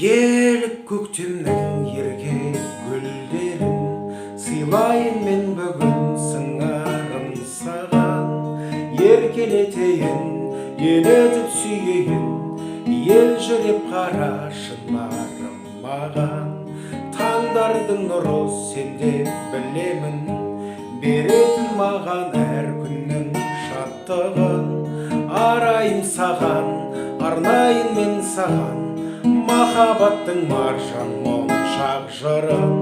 Елік көктемнің ерке гүлдерін сыйлайын мен бүгін сыңарым саған. Еркелетейін, елетіп сүйейін, елжіреп қара шынарым маған. Таңдардың нұры сенде білемін, беретін маған әр күннің шаттығын. Арайым саған, арнайын мен саған, махаббаттың маржан моншақ жырын.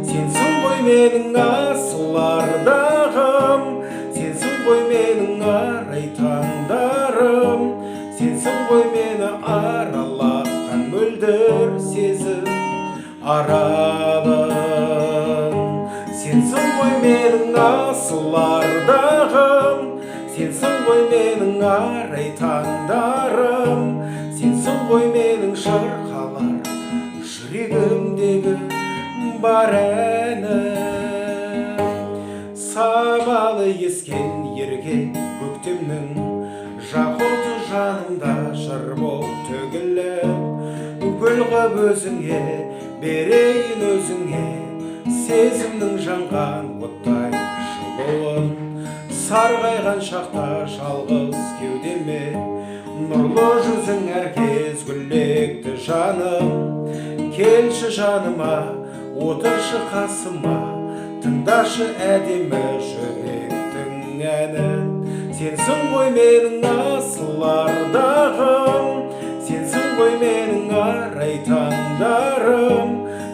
Сенсің ғой менің асыл ардағым, сенсің ғой менің арай таңдарым, сенсің ғой мені аралатқан мөлдір сезім аралым. Сенсің ғой менің асыл ардағым, сенсің ғой менің арай таңдарым, сенсің ғой менің шырқалар жүрегімдегі бар әнім. Самалы ескен ерке көктемнің жақ оты жанымда жыр боп төгіліп, гүл қып өзіңе берейін өзіңе сезімнің жанған оттай жылуын. Сарғайған шақта жалғыз кеудеме нұрлы жүзің әркез гүлдекті жаным. Келші жаныма, отыршы қасыма, тыңдашы әдемі жүректің әнін. Сенсің ғой менің асыл ардағым, сенсің ғой менің арай таңдарым,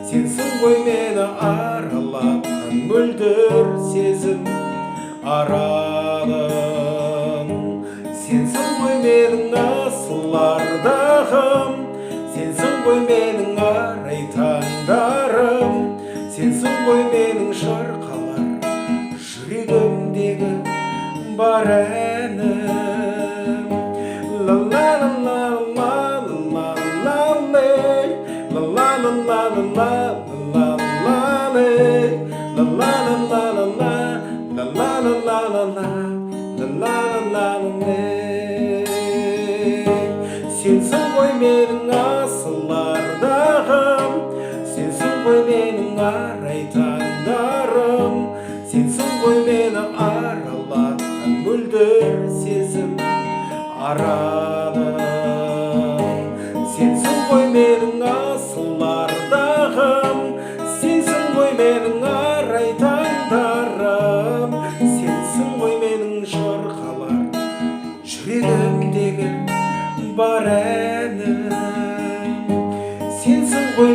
сенсің ғой мені аралатқан мөлдір сезім аралым. Сенсің ғой менің асыл ардағым, сенсің ғой менің арай таңдарым, сенсің ғой менің шырқалар жүрегімдегі бар әнім. Ла ла ла ла ла ла ла ле, ла ла ла ла ла ла ла ла ле, ла ла ла ла ла ла ла ла ла ла ла ла ле. Сенсің ғой менің асыл ардағым, сенсің ғой менің арай таңдарым, сенсің ғой мені аралатқан мөлдір сезім аралым. Сенсің ғой менің асыл ардағым, сенсің ғой менің арай таңдарым, сенсің ғой менің шырқалар жүрегімдегі бар әнім. Сенсің ғой